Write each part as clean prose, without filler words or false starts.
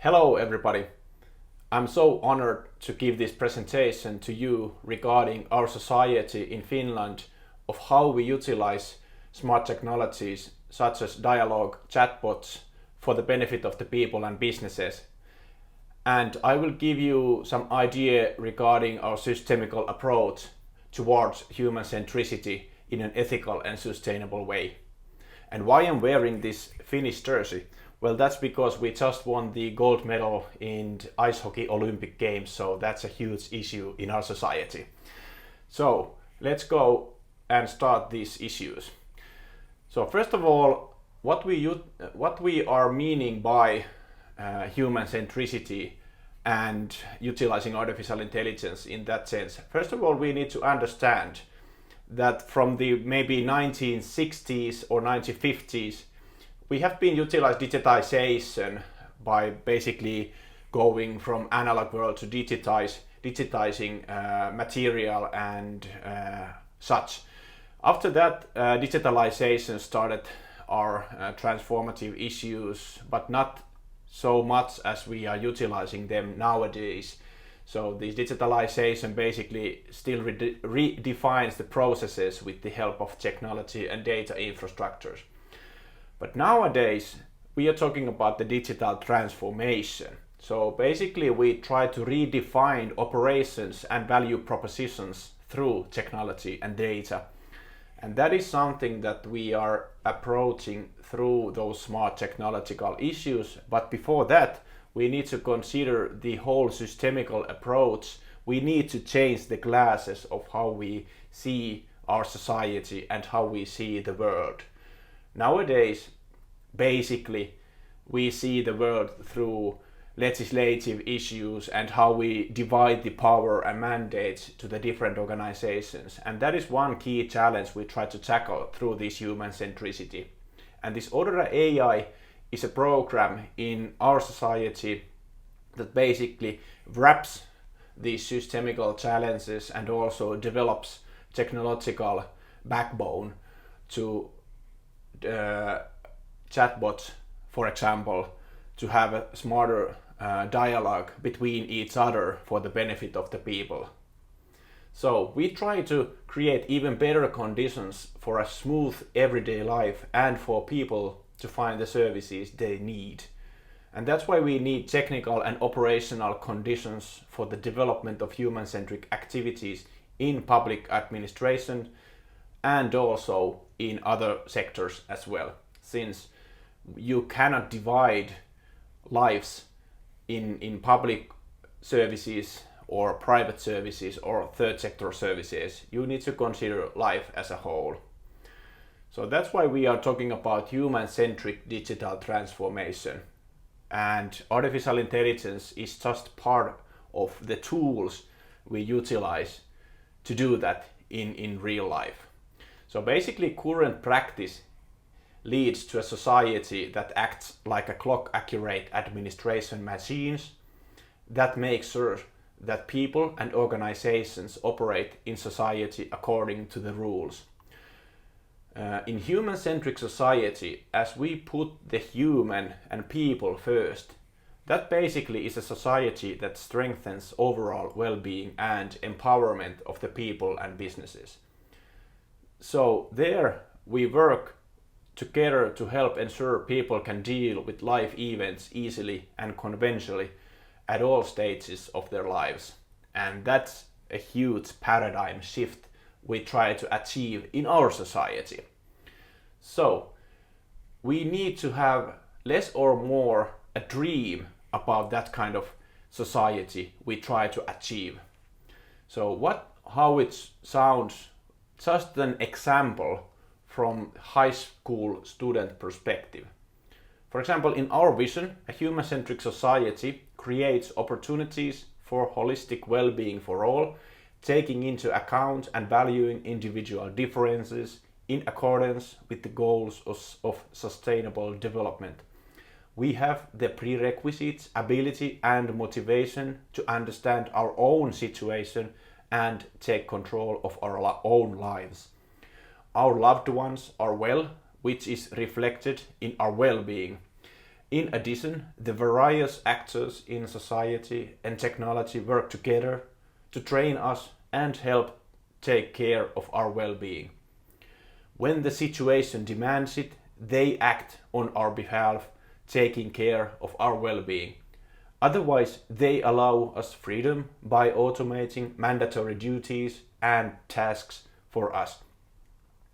Hello everybody. I'm so honored to give this presentation to you regarding our society in Finland of how we utilize smart technologies such as dialogue chatbots for the benefit of the people and businesses. And I will give you some idea regarding our systemical approach towards human centricity in an ethical and sustainable way. And why I'm wearing this Finnish jersey? Well, that's because we just won the gold medal in ice hockey Olympic Games, so that's a huge issue in our society. So let's go and start these issues. So first of all, what we are meaning by human centricity and utilizing artificial intelligence in that sense. First of all, we need to understand that from the maybe 1960s or 1950s, we have been utilized digitization by basically going from analog world to digitizing material and such. After that, digitalization started our transformative issues, but not so much as we are utilizing them nowadays. So this digitalization basically still redefines the processes with the help of technology and data infrastructures. But nowadays, we are talking about the digital transformation. So basically, we try to redefine operations and value propositions through technology and data. And that is something that we are approaching through those smart technological issues. But before that, we need to consider the whole systemical approach. We need to change the glasses of how we see our society and how we see the world. Nowadays, basically, we see the world through legislative issues and how we divide the power and mandates to the different organizations. And that is one key challenge we try to tackle through this human centricity. And this AuroraAI is a program in our society that basically wraps these systemical challenges and also develops technological backbone to chatbots, for example, to have a smarter dialogue between each other for the benefit of the people. So we try to create even better conditions for a smooth everyday life and for people to find the services they need. And that's why we need technical and operational conditions for the development of human-centric activities in public administration and also in other sectors as well, since you cannot divide lives in public services or private services or third sector services. You need to consider life as a whole. So that's why we are talking about human-centric digital transformation. And artificial intelligence is just part of the tools we utilize to do that in real life. So basically, current practice leads to a society that acts like a clock-accurate administration machines that make sure that people and organizations operate in society according to the rules. In human-centric society, as we put the human and people first, that basically is a society that strengthens overall well-being and empowerment of the people and businesses. So there we work together to help ensure people can deal with life events easily and conventionally at all stages of their lives. And that's a huge paradigm shift we try to achieve in our society. So we need to have less or more a dream about that kind of society we try to achieve. So how it sounds, just an example from high school student perspective. For example, in our vision, a human-centric society creates opportunities for holistic well-being for all, taking into account and valuing individual differences in accordance with the goals of sustainable development. We have the prerequisites, ability and motivation to understand our own situation and take control of our own lives. Our loved ones are well, which is reflected in our well-being. In addition, the various actors in society and technology work together to train us and help take care of our well-being. When the situation demands it, they act on our behalf, taking care of our well-being. Otherwise, they allow us freedom by automating mandatory duties and tasks for us.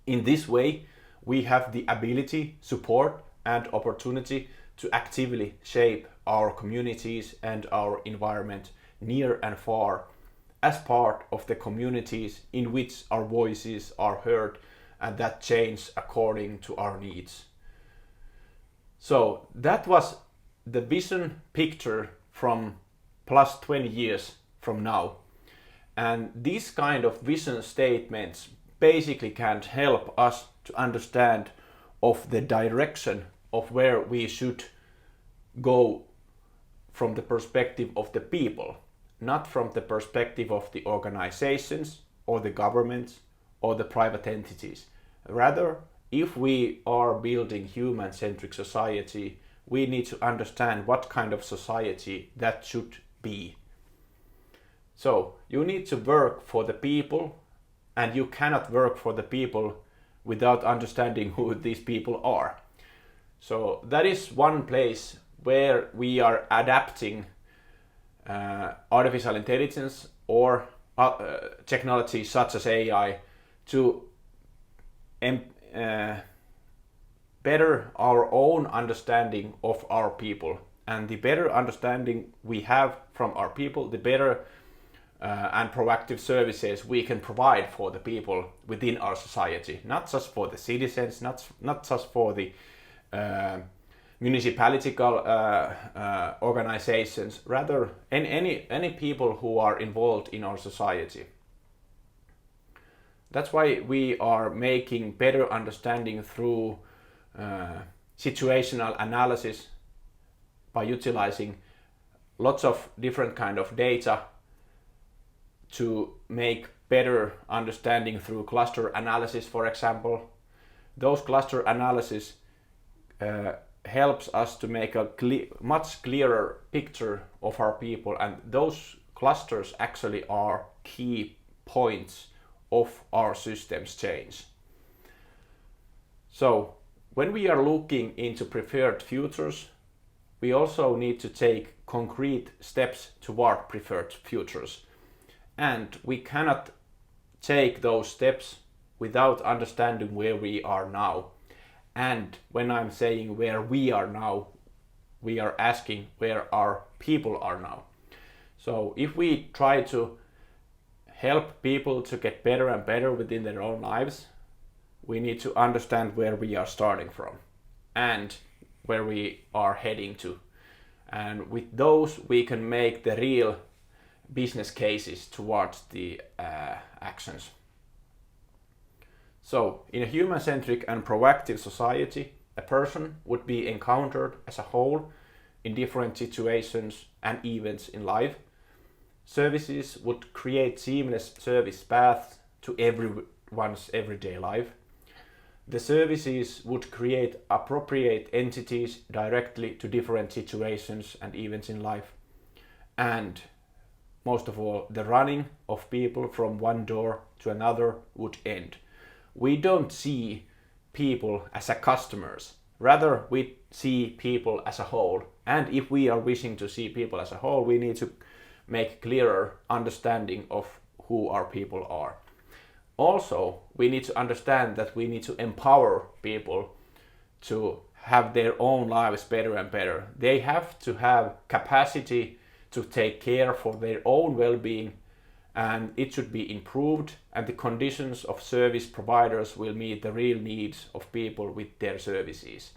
In this way, we have the ability, support, and opportunity to actively shape our communities and our environment near and far as part of the communities in which our voices are heard and that change according to our needs. So that was the vision picture from plus 20 years from now. And these kind of vision statements basically can help us to understand of the direction of where we should go from the perspective of the people, not from the perspective of the organizations or the governments or the private entities. Rather, if we are building human-centric society, we need to understand what kind of society that should be. So you need to work for the people, and you cannot work for the people without understanding who these people are. So that is one place where we are adapting artificial intelligence or technology such as AI to better our own understanding of our people. And the better understanding we have from our people, the better and proactive services we can provide for the people within our society, not just for the citizens, not just for the municipality organizations, rather any people who are involved in our society. That's why we are making better understanding through situational analysis by utilizing lots of different kind of data to make better understanding through cluster analysis, for example. Those cluster analysis helps us to make a much clearer picture of our people, and those clusters actually are key points of our systems change. So when we are looking into preferred futures, we also need to take concrete steps toward preferred futures. And we cannot take those steps without understanding where we are now. And when I'm saying where we are now, we are asking where our people are now. So if we try to help people to get better and better within their own lives, we need to understand where we are starting from and where we are heading to. And with those, we can make the real business cases towards the actions. So, in a human-centric and proactive society, a person would be encountered as a whole in different situations and events in life. Services would create seamless service paths to everyone's everyday life. The services would create appropriate entities directly to different situations and events in life. And most of all, the running of people from one door to another would end. We don't see people as a customers. Rather, we see people as a whole. And if we are wishing to see people as a whole, we need to make clearer understanding of who our people are. Also, we need to understand that we need to empower people to have their own lives better and better. They have to have capacity to take care for their own well-being, and it should be improved, and the conditions of service providers will meet the real needs of people with their services.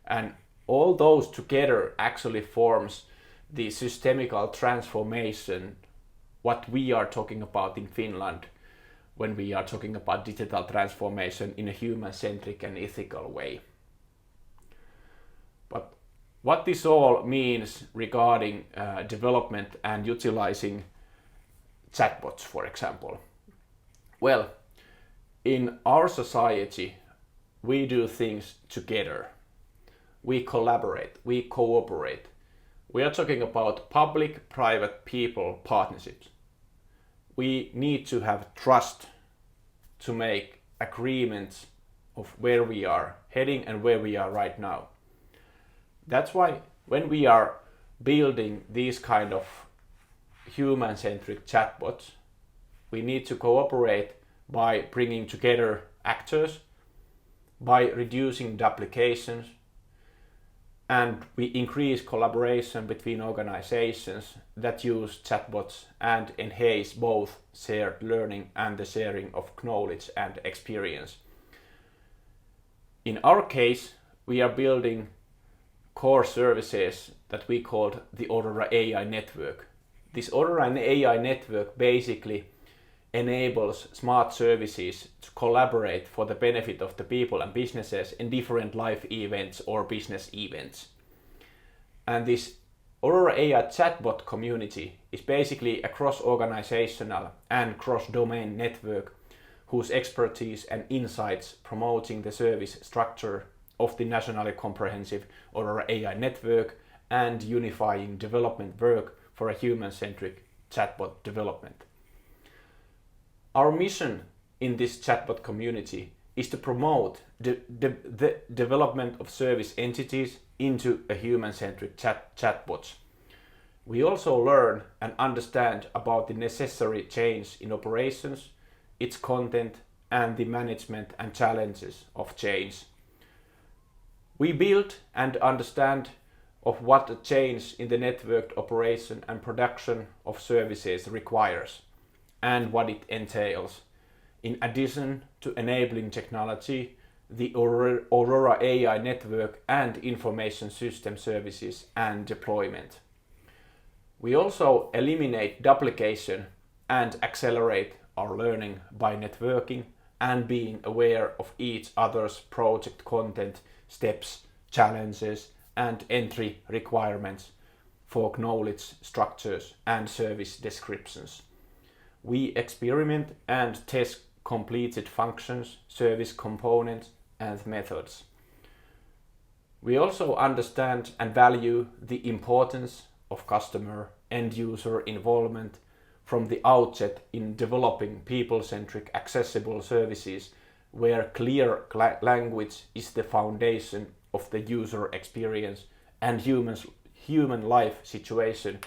And all those together actually forms the systemical transformation, what we are talking about in Finland when we are talking about digital transformation in a human-centric and ethical way. But what this all means regarding development and utilizing chatbots, for example. Well, in our society, we do things together. we collaborate, we cooperate. We are talking about public-private people partnerships. We need to have trust to make agreements of where we are heading and where we are right now. That's why when we are building these kind of human-centric chatbots, we need to cooperate by bringing together actors, by reducing duplications, and we increase collaboration between organizations that use chatbots and enhance both shared learning and the sharing of knowledge and experience. In our case, we are building core services that we called the AuroraAI Network. This AuroraAI Network basically enables smart services to collaborate for the benefit of the people and businesses in different life events or business events. And this AuroraAI chatbot community is basically a cross-organizational and cross-domain network whose expertise and insights promoting the service structure of the nationally comprehensive AuroraAI Network and unifying development work for a human-centric chatbot development. Our mission in this chatbot community is to promote the development of service entities into a human-centric chatbots. We also learn and understand about the necessary change in operations, its content, and the management and challenges of change. We build and understand of what a change in the networked operation and production of services requires and what it entails. In addition to enabling technology, the AuroraAI Network and information system services and deployment. We also eliminate duplication and accelerate our learning by networking and being aware of each other's project content, steps, challenges, and entry requirements for knowledge structures and service descriptions. We experiment and test completed functions, service components, and methods. We also understand and value the importance of customer end user involvement from the outset in developing people-centric accessible services where clear language is the foundation of the user experience and human life situation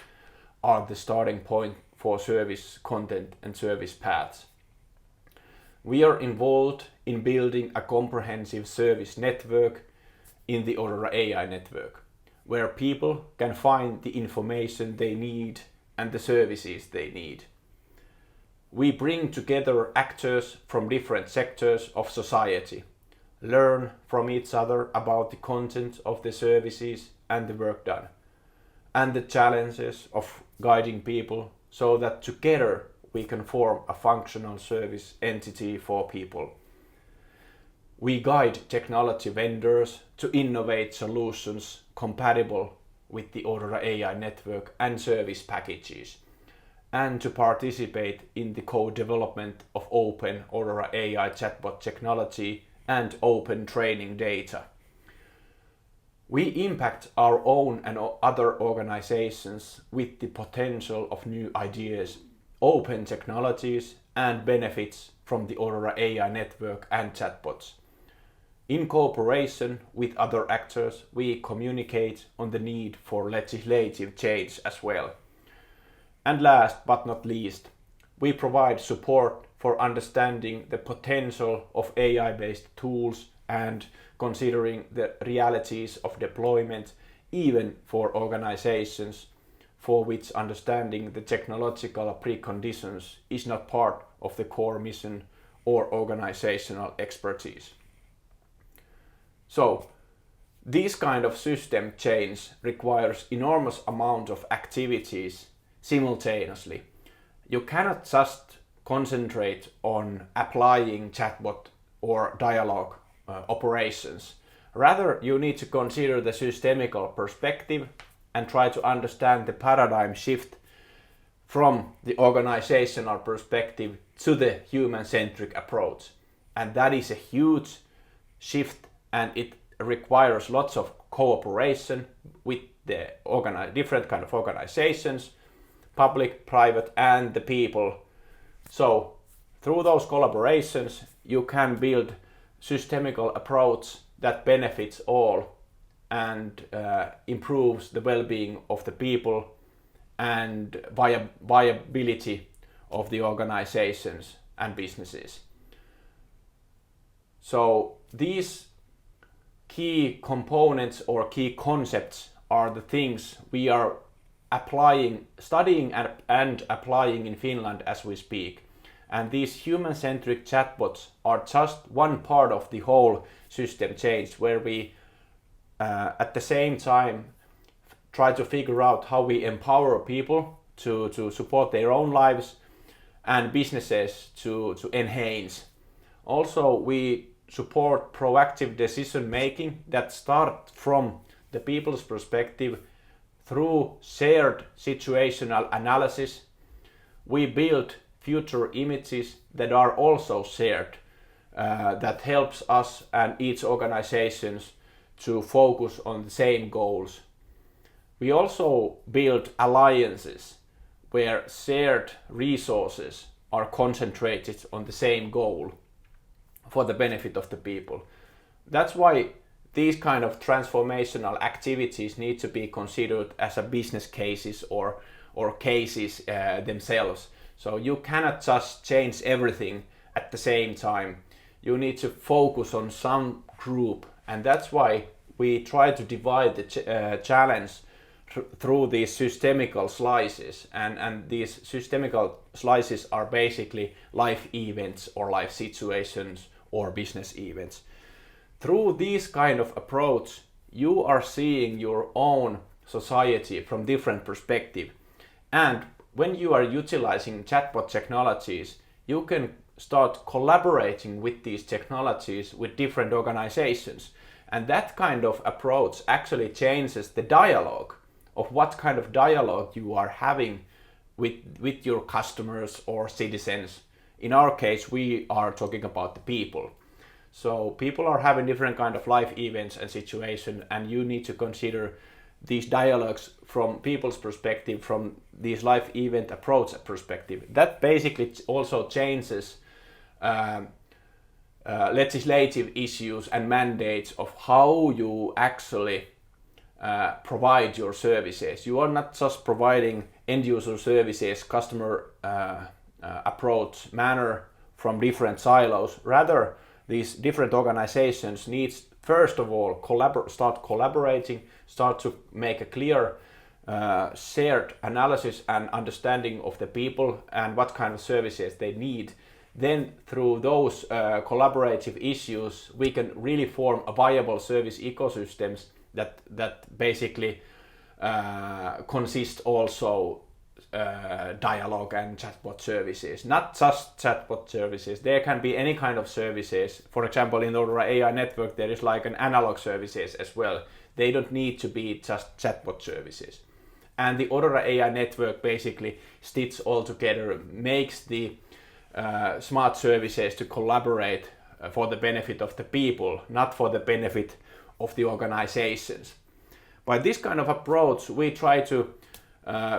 are the starting point for service content and service paths. We are involved in building a comprehensive service network in the AuroraAI network, where people can find the information they need and the services they need. We bring together actors from different sectors of society, learn from each other about the content of the services and the work done, and the challenges of guiding people so that together we can form a functional service entity for people. We guide technology vendors to innovate solutions compatible with the AuroraAI network and service packages, and to participate in the co-development of open AuroraAI chatbot technology and open training data. We impact our own and other organizations with the potential of new ideas, open technologies, and benefits from the AuroraAI network and chatbots. In cooperation with other actors, we communicate on the need for legislative change as well. And last but not least, we provide support for understanding the potential of AI-based tools and considering the realities of deployment, even for organizations for which understanding the technological preconditions is not part of the core mission or organizational expertise. So, this kind of system change requires enormous amount of activities simultaneously. You cannot just concentrate on applying chatbot or dialogue operations. Rather, you need to consider the systemical perspective and try to understand the paradigm shift from the organizational perspective to the human-centric approach. And that is a huge shift, and it requires lots of cooperation with the different kind of organizations, public, private, and the people. So through those collaborations, you can build systemical approach that benefits all and improves the well-being of the people and viability of the organizations and businesses. So these key components or key concepts are the things we are studying and applying in Finland as we speak. And these human-centric chatbots are just one part of the whole system change, where we at the same time try to figure out how we empower people to support their own lives and businesses to enhance. Also, we support proactive decision making that start from the people's perspective through shared situational analysis. We build future images that are also shared, that helps us and each organizations to focus on the same goals. We also build alliances where shared resources are concentrated on the same goal for the benefit of the people. That's why these kind of transformational activities need to be considered as a business cases or cases themselves. So you cannot just change everything at the same time. You need to focus on some group, and that's why we try to divide the challenge through these systemical slices, and these systemical slices are basically life events or life situations or business events. Through this kind of approach, you are seeing your own society from different perspective. And when you are utilizing chatbot technologies, you can start collaborating with these technologies with different organizations. And that kind of approach actually changes the dialogue of what kind of dialogue you are having with your customers or citizens. In our case, we are talking about the people. So people are having different kind of life events and situation, and you need to consider these dialogues from people's perspective, from these life event approach perspective. That basically also changes legislative issues and mandates of how you actually provide your services. You are not just providing end user services, customer approach manner from different silos. Rather, these different organizations need first of all start collaborating, start to make a clear shared analysis and understanding of the people and what kind of services they need. Then through those collaborative issues, we can really form a viable service ecosystems that basically consist also dialogue and chatbot services. Not just chatbot services, there can be any kind of services. For example, in AuroraAI Network there is like an analog services as well. They don't need to be just chatbot services. And the AuroraAI Network basically stitches all together, makes the smart services to collaborate for the benefit of the people, not for the benefit of the organizations. By this kind of approach, we try to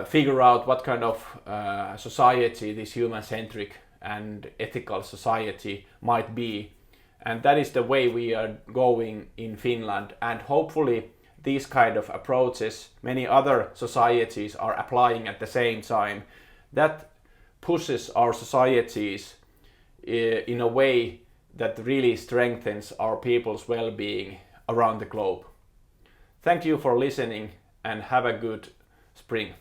figure out what kind of society this human-centric and ethical society might be. And that is the way we are going in Finland. And hopefully these kind of approaches, many other societies are applying at the same time. That pushes our societies in a way that really strengthens our people's well-being around the globe. Thank you for listening and have a good spring.